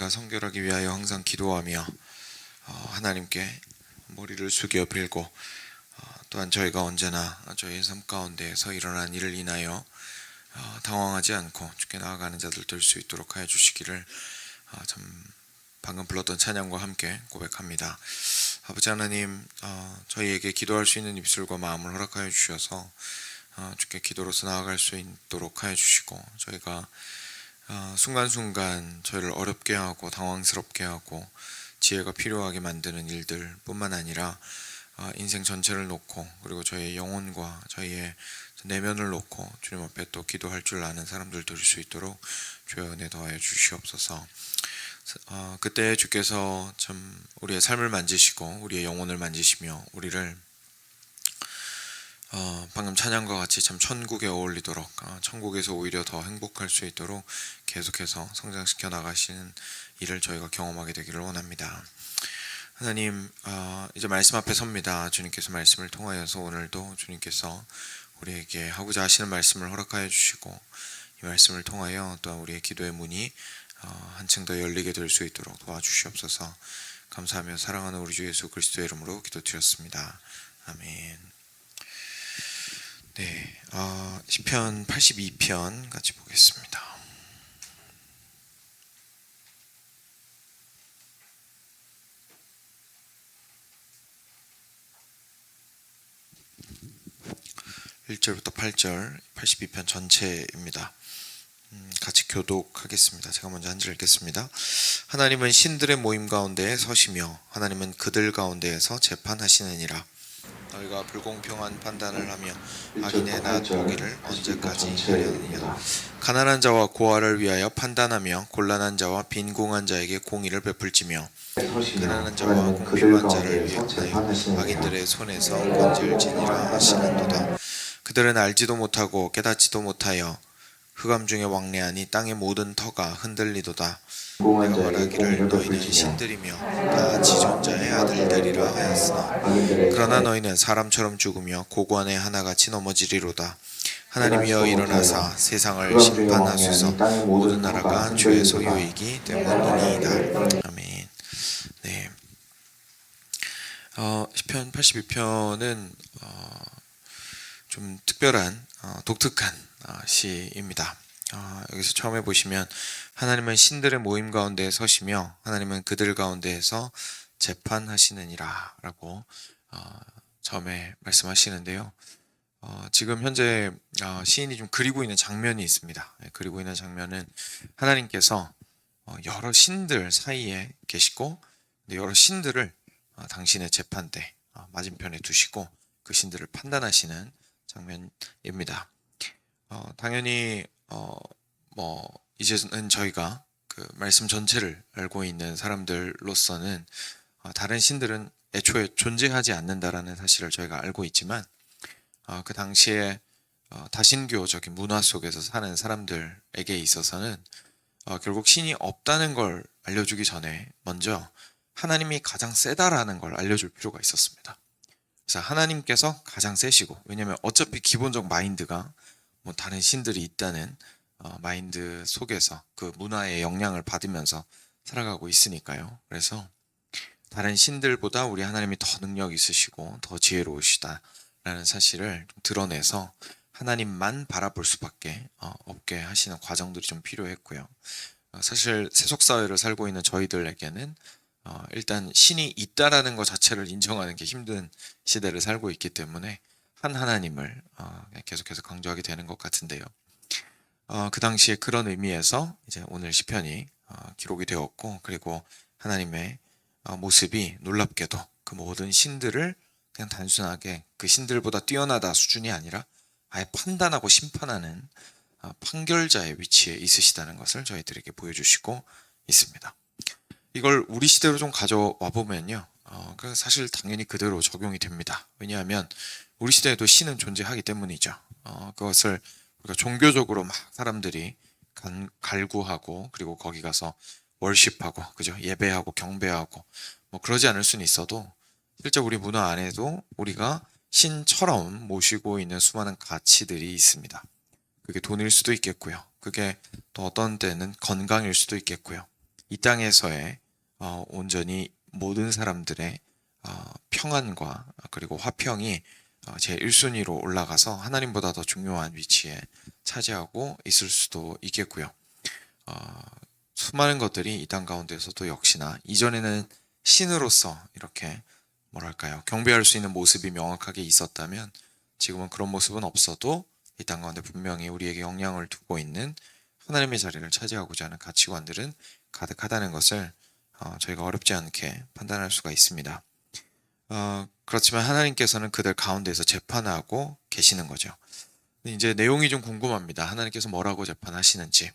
저희가 성결하기 위하여 항상 기도하며 하나님께 머리를 숙여 빌고 또한 저희가 언제나 저희의 삶 가운데에서 일어난 일을 인하여 당황하지 않고 주께 나아가는 자들 될 수 있도록 하여 주시기를 참 방금 불렀던 찬양과 함께 고백합니다. 아버지 하나님, 저희에게 기도할 수 있는 입술과 마음을 허락하여 주셔서 주께 기도로서 나아갈 수 있도록 하여 주시고, 저희가 순간순간 저희를 어렵게 하고 당황스럽게 하고 지혜가 필요하게 만드는 일들 뿐만 아니라 인생 전체를 놓고, 그리고 저희의 영혼과 저희의 내면을 놓고 주님 앞에 또 기도할 줄 아는 사람들 될 수 있도록 주여 은혜 더하여 주시옵소서. 그때 주께서 참 우리의 삶을 만지시고 우리의 영혼을 만지시며 우리를 방금 찬양과 같이 참 천국에 어울리도록, 천국에서 오히려 더 행복할 수 있도록 계속해서 성장시켜 나가시는 일을 저희가 경험하게 되기를 원합니다. 하나님, 이제 말씀 앞에 섭니다. 주님께서 말씀을 통하여서 오늘도 주님께서 우리에게 하고자 하시는 말씀을 허락하여 주시고, 이 말씀을 통하여 또한 우리의 기도의 문이 한층 더 열리게 될 수 있도록 도와주시옵소서. 감사하며 사랑하는 우리 주 예수 그리스도의 이름으로 기도드렸습니다. 아멘. 네, 시편 82편 같이 보겠습니다. (1절부터) 8절 82편 전체입니다. 같이 교독하겠습니다. 제가 먼저 한 절 읽겠습니다. 하나님은 신들의 모임 가운데에 서시며 하나님은 그들 가운데에서 재판하시느니라. 너희가 불공평한 판단을 하며 악인의 낫 보기를 언제까지 하려느냐. 가난한 자와 고아를 위하여 판단하며 곤란한 자와 빈궁한 자에게 공의를 베풀지며 가난한 자와 공평한 자를 위하여 악인들의 손에서 건질지니라 하시는도다. 그들은 알지도 못하고 깨닫지도 못하여 흑암 중에 왕래하니 땅의 모든 터가 흔들리도다. 내가 말하기를 너희는 신들이며 다 지존자의 아들들이라 하였으나 그러나 너희는 사람처럼 죽으며 고관의 하나같이 넘어지리로다. 하나님이여 일어나사 세상을 심판하소서. 모든 나라가 주의 소유이기 때문이니이다. 아멘. 네. 시편 82편은 좀 특별한 독특한 시입니다. 여기서 처음에 보시면 하나님은 신들의 모임 가운데 서시며 하나님은 그들 가운데에서 재판하시느니라 라고 처음에 말씀하시는데요. 지금 현재 시인이 좀 그리고 있는 장면이 있습니다. 그리고 있는 장면은 하나님께서 여러 신들 사이에 계시고 여러 신들을 당신의 재판대 맞은편에 두시고 그 신들을 판단하시는 장면입니다. 당연히 이제는 저희가 그 말씀 전체를 알고 있는 사람들로서는 다른 신들은 애초에 존재하지 않는다라는 사실을 저희가 알고 있지만, 그 당시에 다신교적인 문화 속에서 사는 사람들에게 있어서는 결국 신이 없다는 걸 알려주기 전에 먼저 하나님이 가장 세다라는 걸 알려줄 필요가 있었습니다. 그래서 하나님께서 가장 세시고, 왜냐하면 어차피 기본적 마인드가 다른 신들이 있다는 마인드 속에서 그 문화의 영향을 받으면서 살아가고 있으니까요. 그래서 다른 신들보다 우리 하나님이 더 능력 있으시고 더 지혜로우시다라는 사실을 좀 드러내서 하나님만 바라볼 수밖에 없게 하시는 과정들이 좀 필요했고요. 사실 세속사회를 살고 있는 저희들에게는 일단 신이 있다라는 것 자체를 인정하는 게 힘든 시대를 살고 있기 때문에 한 하나님을 계속해서 강조하게 되는 것 같은데요. 그 당시에 그런 의미에서 이제 오늘 시편이 기록이 되었고, 그리고 하나님의 모습이 놀랍게도 그 모든 신들을 그냥 단순하게 그 신들보다 뛰어나다 수준이 아니라 아예 판단하고 심판하는 판결자의 위치에 있으시다는 것을 저희들에게 보여주시고 있습니다. 이걸 우리 시대로 좀 가져와 보면요, 사실 당연히 그대로 적용이 됩니다. 왜냐하면 우리 시대에도 신은 존재하기 때문이죠. 그것을 우리가 종교적으로 막 사람들이 갈구하고 그리고 거기 가서 월십하고, 그죠? 예배하고 경배하고 그러지 않을 수는 있어도 실제 우리 문화 안에도 우리가 신처럼 모시고 있는 수많은 가치들이 있습니다. 그게 돈일 수도 있겠고요. 그게 또 어떤 때는 건강일 수도 있겠고요. 이 땅에서의 온전히 모든 사람들의 평안과 그리고 화평이 제 1순위로 올라가서 하나님보다 더 중요한 위치에 차지하고 있을 수도 있겠고요. 수많은 것들이 이 땅 가운데서도 역시나 이전에는 신으로서 이렇게 뭐랄까요, 경배할 수 있는 모습이 명확하게 있었다면 지금은 그런 모습은 없어도 이 땅 가운데 분명히 우리에게 영향을 두고 있는 하나님의 자리를 차지하고자 하는 가치관들은 가득하다는 것을 저희가 어렵지 않게 판단할 수가 있습니다. 그렇지만 하나님께서는 그들 가운데서 재판하고 계시는 거죠. 이제 내용이 좀 궁금합니다. 하나님께서 뭐라고 재판하시는지.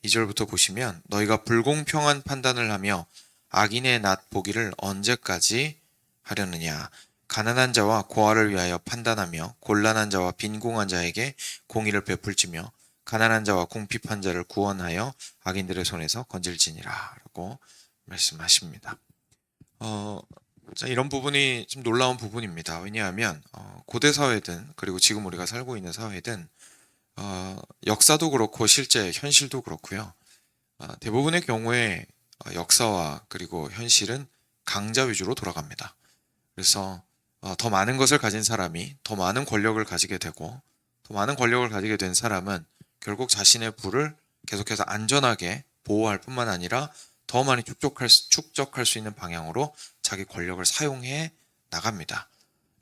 2절부터 보시면 너희가 불공평한 판단을 하며 악인의 낫 보기를 언제까지 하려느냐. 가난한 자와 고아를 위하여 판단하며 곤란한 자와 빈궁한 자에게 공의를 베풀지며 가난한 자와 궁핍한 자를 구원하여 악인들의 손에서 건질지니라 라고 말씀하십니다. 이런 부분이 좀 놀라운 부분입니다. 왜냐하면 고대 사회든 그리고 지금 우리가 살고 있는 사회든 역사도 그렇고 실제 현실도 그렇고요. 대부분의 경우에 역사와 그리고 현실은 강자 위주로 돌아갑니다. 그래서 더 많은 것을 가진 사람이 더 많은 권력을 가지게 되고 더 많은 권력을 가지게 된 사람은 결국 자신의 부를 계속해서 안전하게 보호할 뿐만 아니라 더 많이 축적할 수 있는 방향으로 자기 권력을 사용해 나갑니다.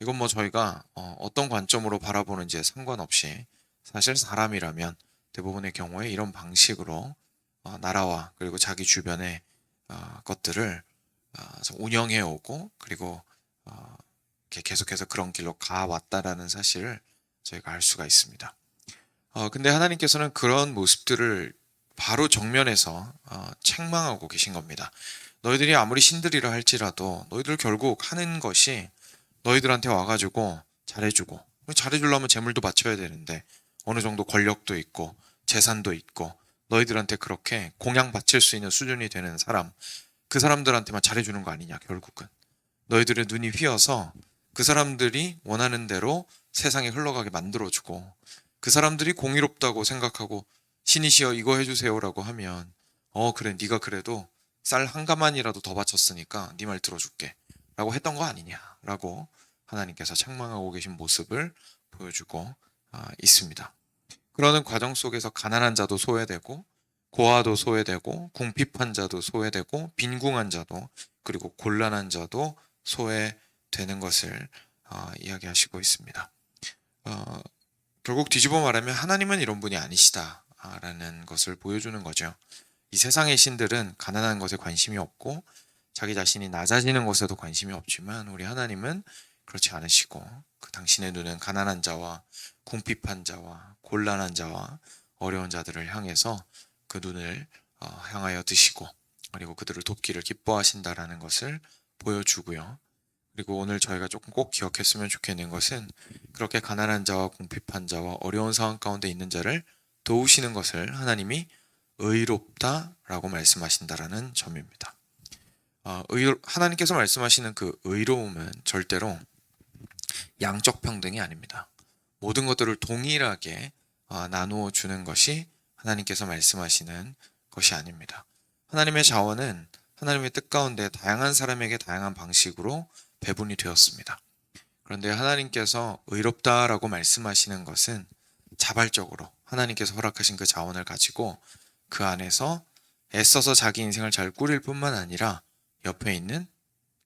이건 뭐 저희가 어떤 관점으로 바라보는지에 상관없이 사실 사람이라면 대부분의 경우에 이런 방식으로 나라와 그리고 자기 주변의 것들을 운영해 오고 그리고 계속해서 그런 길로 가왔다라는 사실을 저희가 알 수가 있습니다. 근데 하나님께서는 그런 모습들을 바로 정면에서 책망하고 계신 겁니다. 너희들이 아무리 신들이라 할지라도 너희들 결국 하는 것이 너희들한테 와가지고 잘해주고, 잘해주려면 재물도 바쳐야 되는데 어느 정도 권력도 있고 재산도 있고 너희들한테 그렇게 공양 바칠 수 있는 수준이 되는 사람, 그 사람들한테만 잘해주는 거 아니냐. 결국은 너희들의 눈이 휘어서 그 사람들이 원하는 대로 세상에 흘러가게 만들어주고 그 사람들이 공의롭다고 생각하고 신이시여 이거 해주세요라고 하면 그래 네가 그래도 쌀 한 가만이라도 더 바쳤으니까 네 말 들어줄게 라고 했던 거 아니냐라고 하나님께서 책망하고 계신 모습을 보여주고 있습니다. 그러는 과정 속에서 가난한 자도 소외되고 고아도 소외되고 궁핍한 자도 소외되고 빈궁한 자도 그리고 곤란한 자도 소외되는 것을 이야기하시고 있습니다. 결국 뒤집어 말하면 하나님은 이런 분이 아니시다라는 것을 보여주는 거죠. 이 세상의 신들은 가난한 것에 관심이 없고 자기 자신이 낮아지는 것에도 관심이 없지만 우리 하나님은 그렇지 않으시고 그 당신의 눈은 가난한 자와 궁핍한 자와 곤란한 자와 어려운 자들을 향해서 그 눈을 향하여 드시고 그리고 그들을 돕기를 기뻐하신다라는 것을 보여주고요. 그리고 오늘 저희가 조금 꼭 기억했으면 좋겠는 것은 그렇게 가난한 자와 궁핍한 자와 어려운 상황 가운데 있는 자를 도우시는 것을 하나님이 의롭다라고 말씀하신다라는 점입니다. 하나님께서 말씀하시는 그 의로움은 절대로 양적 평등이 아닙니다. 모든 것들을 동일하게 나누어 주는 것이 하나님께서 말씀하시는 것이 아닙니다. 하나님의 자원은 하나님의 뜻 가운데 다양한 사람에게 다양한 방식으로 배분이 되었습니다. 그런데 하나님께서 의롭다라고 말씀하시는 것은 자발적으로 하나님께서 허락하신 그 자원을 가지고 그 안에서 애써서 자기 인생을 잘 꾸릴 뿐만 아니라 옆에 있는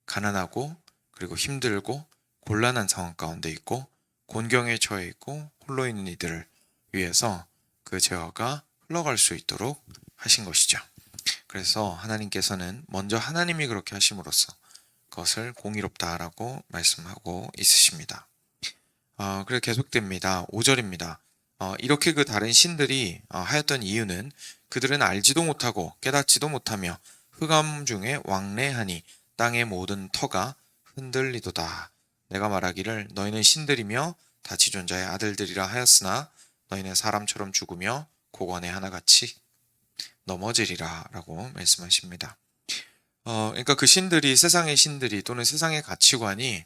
가난하고 그리고 힘들고 곤란한 상황 가운데 있고 곤경에 처해 있고 홀로 있는 이들을 위해서 그 제어가 흘러갈 수 있도록 하신 것이죠. 그래서 하나님께서는 먼저 하나님이 그렇게 하심으로써 그것을 공의롭다라고 말씀하고 있으십니다. 그래서 계속됩니다. 5절입니다. 이렇게 그 다른 신들이 하였던 이유는 그들은 알지도 못하고 깨닫지도 못하며 흑암 중에 왕래하니 땅의 모든 터가 흔들리도다. 내가 말하기를 너희는 신들이며 다 지존자의 아들들이라 하였으나 너희는 사람처럼 죽으며 고관에 하나같이 넘어지리라 라고 말씀하십니다. 그러니까 그 신들이 세상의 신들이 또는 세상의 가치관이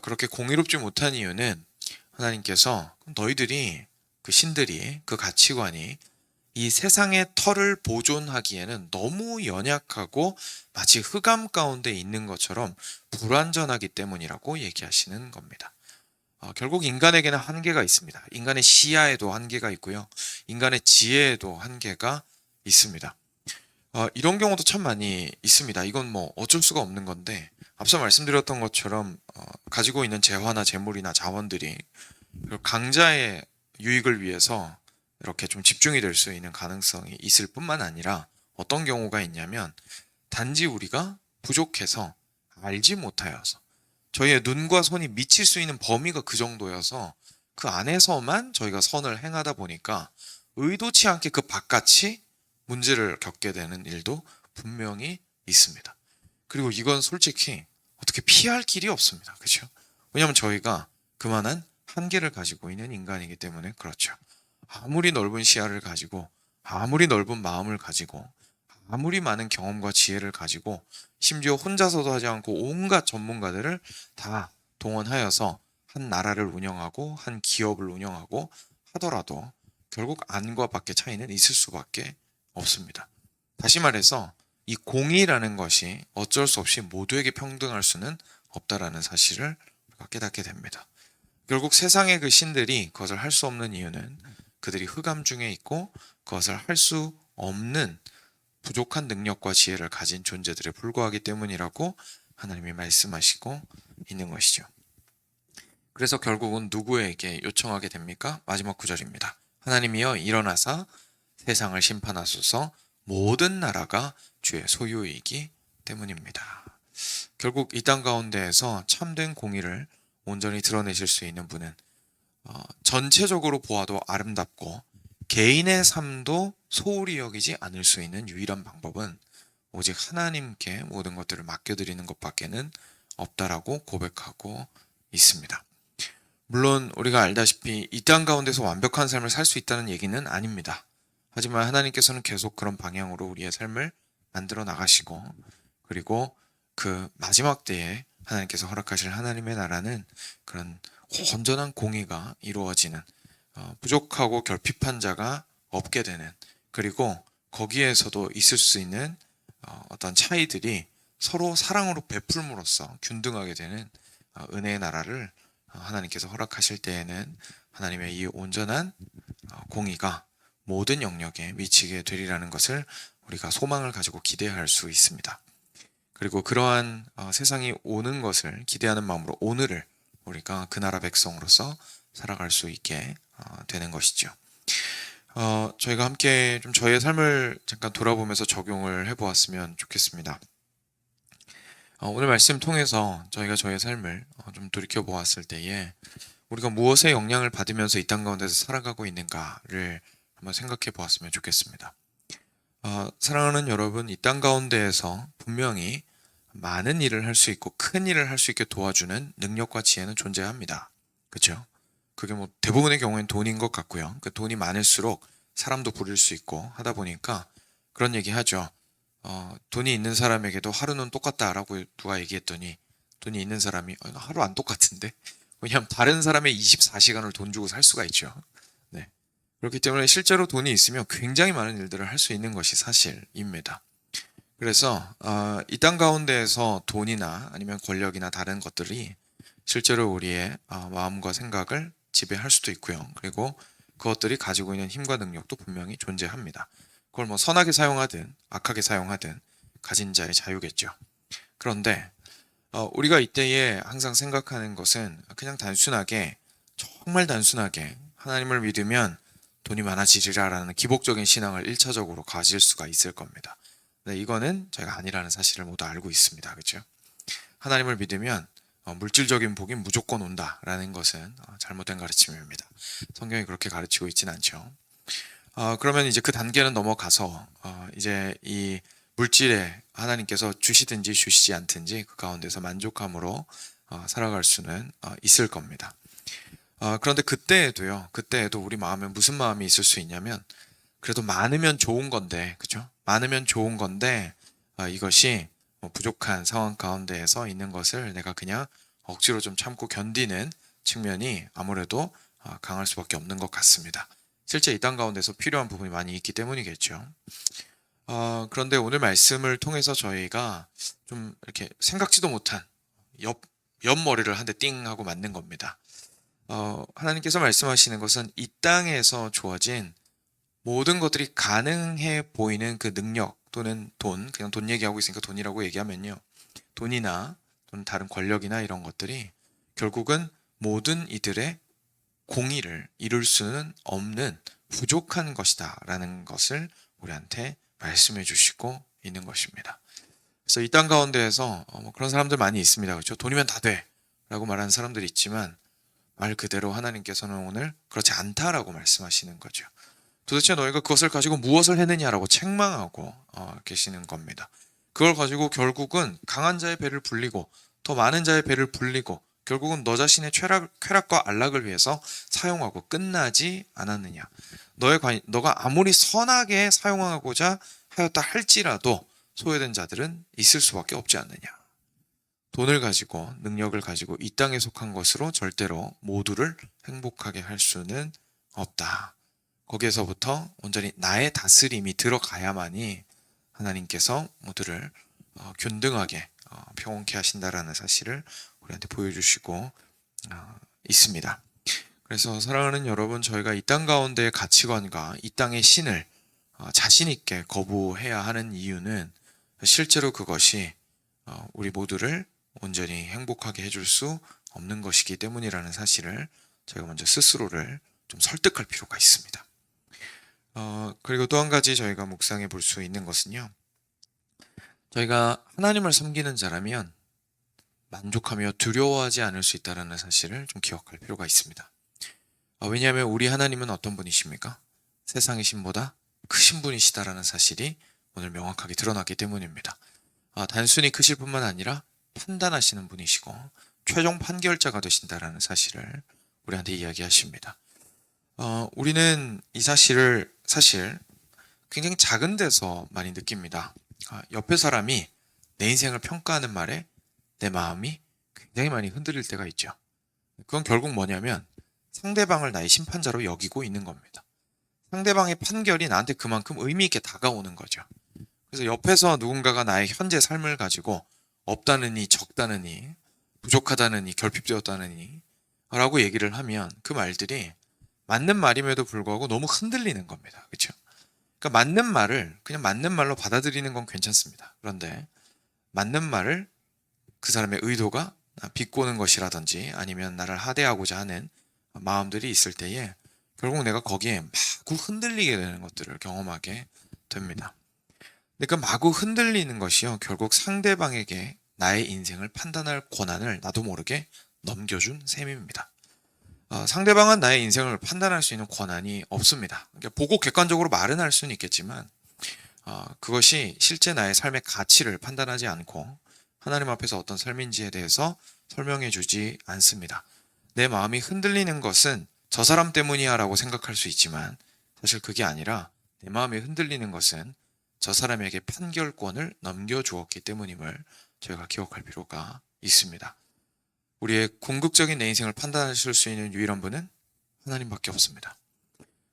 그렇게 공의롭지 못한 이유는 하나님께서 너희들이 그 신들이 그 가치관이 이 세상의 털을 보존하기에는 너무 연약하고 마치 흑암 가운데 있는 것처럼 불완전하기 때문이라고 얘기하시는 겁니다. 결국 인간에게는 한계가 있습니다. 인간의 시야에도 한계가 있고요. 인간의 지혜에도 한계가 있습니다. 이런 경우도 참 많이 있습니다. 이건 뭐 어쩔 수가 없는 건데, 앞서 말씀드렸던 것처럼 가지고 있는 재화나 재물이나 자원들이 강자의 유익을 위해서 이렇게 좀 집중이 될 수 있는 가능성이 있을 뿐만 아니라, 어떤 경우가 있냐면 단지 우리가 부족해서, 알지 못하여서, 저희의 눈과 손이 미칠 수 있는 범위가 그 정도여서 그 안에서만 저희가 선을 행하다 보니까 의도치 않게 그 바깥이 문제를 겪게 되는 일도 분명히 있습니다. 그리고 이건 솔직히 어떻게 피할 길이 없습니다. 그렇죠? 왜냐하면 저희가 그만한 한계를 가지고 있는 인간이기 때문에 그렇죠. 아무리 넓은 시야를 가지고, 아무리 넓은 마음을 가지고, 아무리 많은 경험과 지혜를 가지고, 심지어 혼자서도 하지 않고 온갖 전문가들을 다 동원하여서 한 나라를 운영하고 한 기업을 운영하고 하더라도 결국 안과 밖의 차이는 있을 수밖에 없습니다. 다시 말해서 이 공의라는 것이 어쩔 수 없이 모두에게 평등할 수는 없다라는 사실을 우리가 깨닫게 됩니다. 결국 세상의 그 신들이 그것을 할 수 없는 이유는 그들이 흑암 중에 있고 그것을 할 수 없는 부족한 능력과 지혜를 가진 존재들에 불과하기 때문이라고 하나님이 말씀하시고 있는 것이죠. 그래서 결국은 누구에게 요청하게 됩니까? 마지막 구절입니다. 하나님이여 일어나사 세상을 심판하소서, 모든 나라가 주의 소유이기 때문입니다. 결국 이 땅 가운데에서 참된 공의를 온전히 드러내실 수 있는 분은 전체적으로 보아도 아름답고 개인의 삶도 소홀히 여기지 않을 수 있는 유일한 방법은 오직 하나님께 모든 것들을 맡겨드리는 것밖에는 없다라고 고백하고 있습니다. 물론 우리가 알다시피 이 땅 가운데서 완벽한 삶을 살 수 있다는 얘기는 아닙니다. 하지만 하나님께서는 계속 그런 방향으로 우리의 삶을 만들어 나가시고, 그리고 그 마지막 때에 하나님께서 허락하실 하나님의 나라는 그런 온전한 공의가 이루어지는, 부족하고 결핍한 자가 없게 되는, 그리고 거기에서도 있을 수 있는 어떤 차이들이 서로 사랑으로 베풀므로써 균등하게 되는 은혜의 나라를 하나님께서 허락하실 때에는 하나님의 이 온전한 공의가 모든 영역에 미치게 되리라는 것을 우리가 소망을 가지고 기대할 수 있습니다. 그리고 그러한 세상이 오는 것을 기대하는 마음으로 오늘을 우리가 그 나라 백성으로서 살아갈 수 있게 되는 것이죠. 저희가 함께 좀 저희의 삶을 잠깐 돌아보면서 적용을 해보았으면 좋겠습니다. 오늘 말씀 통해서 저희가 저희의 삶을 좀 돌이켜 보았을 때에 우리가 무엇의 영향을 받으면서 이 땅 가운데서 살아가고 있는가를 한번 생각해 보았으면 좋겠습니다. 사랑하는 여러분, 이 땅 가운데에서 분명히 많은 일을 할 수 있고 큰 일을 할 수 있게 도와주는 능력과 지혜는 존재합니다. 그렇죠? 그게 뭐 대부분의 경우엔 돈인 것 같고요. 그 돈이 많을수록 사람도 부릴 수 있고 하다 보니까 그런 얘기 하죠. 돈이 있는 사람에게도 하루는 똑같다라고 누가 얘기했더니 돈이 있는 사람이 하루 안 똑같은데? 왜냐하면 다른 사람의 24시간을 돈 주고 살 수가 있죠. 네. 그렇기 때문에 실제로 돈이 있으면 굉장히 많은 일들을 할 수 있는 것이 사실입니다. 그래서 이 땅 가운데에서 돈이나 아니면 권력이나 다른 것들이 실제로 우리의 마음과 생각을 지배할 수도 있고요. 그리고 그것들이 가지고 있는 힘과 능력도 분명히 존재합니다. 그걸 뭐 선하게 사용하든 악하게 사용하든 가진 자의 자유겠죠. 그런데 우리가 이때에 항상 생각하는 것은 그냥 단순하게, 정말 단순하게 하나님을 믿으면 돈이 많아지리라라는 기복적인 신앙을 1차적으로 가질 수가 있을 겁니다. 네, 이거는 저희가 아니라는 사실을 모두 알고 있습니다. 그렇죠? 하나님을 믿으면 물질적인 복이 무조건 온다라는 것은 잘못된 가르침입니다. 성경이 그렇게 가르치고 있지는 않죠. 그러면 이제 그 단계는 넘어가서 이제 이 물질에 하나님께서 주시든지 주시지 않든지 그 가운데서 만족함으로 살아갈 수는 있을 겁니다. 그런데 그때에도 우리 마음에 무슨 마음이 있을 수 있냐면, 그래도 많으면 좋은 건데, 그죠? 많으면 좋은 건데 이것이 부족한 상황 가운데에서 있는 것을 내가 그냥 억지로 좀 참고 견디는 측면이 아무래도 강할 수밖에 없는 것 같습니다. 실제 이 땅 가운데서 필요한 부분이 많이 있기 때문이겠죠. 그런데 오늘 말씀을 통해서 저희가 좀 이렇게 생각지도 못한 옆머리를 한 대 띵 하고 맞는 겁니다. 하나님께서 말씀하시는 것은 이 땅에서 주어진 모든 것들이 가능해 보이는 그 능력 또는 돈, 그냥 돈 얘기하고 있으니까 돈이라고 얘기하면요. 돈이나 또는 다른 권력이나 이런 것들이 결국은 모든 이들의 공의를 이룰 수는 없는 부족한 것이다 라는 것을 우리한테 말씀해 주시고 있는 것입니다. 그래서 이 땅 가운데에서 그런 사람들 많이 있습니다. 그렇죠? 돈이면 다 돼 라고 말하는 사람들이 있지만 말 그대로 하나님께서는 오늘 그렇지 않다라고 말씀하시는 거죠. 도대체 너희가 그것을 가지고 무엇을 해느냐라고 책망하고 계시는 겁니다. 그걸 가지고 결국은 강한 자의 배를 불리고 더 많은 자의 배를 불리고 결국은 너 자신의 쾌락과 안락을 위해서 사용하고 끝나지 않았느냐. 너가 아무리 선하게 사용하고자 하였다 할지라도 소외된 자들은 있을 수밖에 없지 않느냐. 돈을 가지고 능력을 가지고 이 땅에 속한 것으로 절대로 모두를 행복하게 할 수는 없다. 거기에서부터 온전히 나의 다스림이 들어가야만이 하나님께서 모두를 균등하게 평온케 하신다라는 사실을 우리한테 보여주시고 있습니다. 그래서 사랑하는 여러분, 저희가 이 땅 가운데의 가치관과 이 땅의 신을 자신 있게 거부해야 하는 이유는 실제로 그것이 우리 모두를 온전히 행복하게 해줄 수 없는 것이기 때문이라는 사실을 저희가 먼저 스스로를 좀 설득할 필요가 있습니다. 그리고 또 한 가지 저희가 묵상해 볼 수 있는 것은요. 저희가 하나님을 섬기는 자라면 만족하며 두려워하지 않을 수 있다는 사실을 좀 기억할 필요가 있습니다. 왜냐하면 우리 하나님은 어떤 분이십니까? 세상의 신보다 크신 분이시다라는 사실이 오늘 명확하게 드러났기 때문입니다. 단순히 크실 뿐만 아니라 판단하시는 분이시고 최종 판결자가 되신다라는 사실을 우리한테 이야기하십니다. 우리는 이 사실을 사실 굉장히 작은 데서 많이 느낍니다. 옆에 사람이 내 인생을 평가하는 말에 내 마음이 굉장히 많이 흔들릴 때가 있죠. 그건 결국 뭐냐면 상대방을 나의 심판자로 여기고 있는 겁니다. 상대방의 판결이 나한테 그만큼 의미 있게 다가오는 거죠. 그래서 옆에서 누군가가 나의 현재 삶을 가지고 없다느니 적다느니 부족하다느니 결핍되었다느니 라고 얘기를 하면 그 말들이 맞는 말임에도 불구하고 너무 흔들리는 겁니다. 그렇죠? 그러니까 맞는 말을 그냥 맞는 말로 받아들이는 건 괜찮습니다. 그런데 맞는 말을 그 사람의 의도가 비꼬는 것이라든지 아니면 나를 하대하고자 하는 마음들이 있을 때에 결국 내가 거기에 마구 흔들리게 되는 것들을 경험하게 됩니다. 근데 그 마구 흔들리는 것이요, 결국 상대방에게 나의 인생을 판단할 권한을 나도 모르게 넘겨준 셈입니다. 상대방은 나의 인생을 판단할 수 있는 권한이 없습니다. 그러니까 보고 객관적으로 말은 할 수는 있겠지만 그것이 실제 나의 삶의 가치를 판단하지 않고 하나님 앞에서 어떤 삶인지에 대해서 설명해 주지 않습니다. 내 마음이 흔들리는 것은 저 사람 때문이야 라고 생각할 수 있지만 사실 그게 아니라 내 마음이 흔들리는 것은 저 사람에게 판결권을 넘겨주었기 때문임을 저희가 기억할 필요가 있습니다. 우리의 궁극적인 내 인생을 판단하실 수 있는 유일한 분은 하나님밖에 없습니다.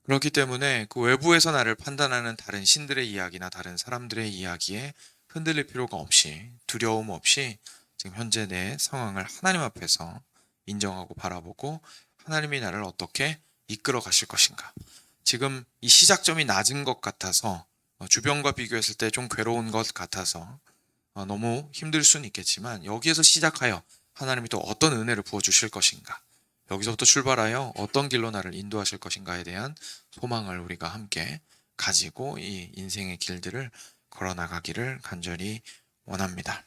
그렇기 때문에 그 외부에서 나를 판단하는 다른 신들의 이야기나 다른 사람들의 이야기에 흔들릴 필요가 없이 두려움 없이 지금 현재 내 상황을 하나님 앞에서 인정하고 바라보고 하나님이 나를 어떻게 이끌어 가실 것인가. 지금 이 시작점이 낮은 것 같아서 주변과 비교했을 때 좀 괴로운 것 같아서 너무 힘들 수는 있겠지만 여기에서 시작하여 하나님이 또 어떤 은혜를 부어주실 것인가, 여기서부터 출발하여 어떤 길로 나를 인도하실 것인가에 대한 소망을 우리가 함께 가지고 이 인생의 길들을 걸어나가기를 간절히 원합니다.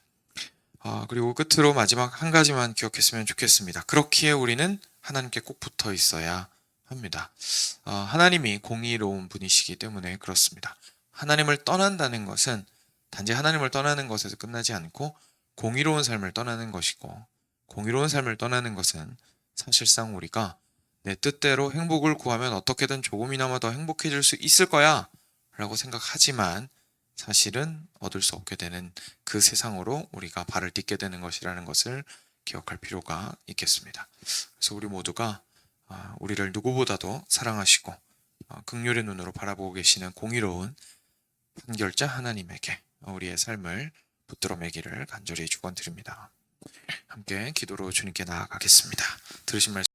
그리고 끝으로 마지막 한 가지만 기억했으면 좋겠습니다. 그렇기에 우리는 하나님께 꼭 붙어 있어야 합니다. 하나님이 공의로운 분이시기 때문에 그렇습니다. 하나님을 떠난다는 것은 단지 하나님을 떠나는 것에서 끝나지 않고 공의로운 삶을 떠나는 것이고, 공의로운 삶을 떠나는 것은 사실상 우리가 내 뜻대로 행복을 구하면 어떻게든 조금이나마 더 행복해질 수 있을 거야 라고 생각하지만 사실은 얻을 수 없게 되는 그 세상으로 우리가 발을 딛게 되는 것이라는 것을 기억할 필요가 있겠습니다. 그래서 우리 모두가 우리를 누구보다도 사랑하시고 긍휼의 눈으로 바라보고 계시는 공의로운 판결자 하나님에게 우리의 삶을 붙들어 매기를 간절히 축원드립니다. 함께 기도로 주님께 나아가겠습니다. 들으신 말씀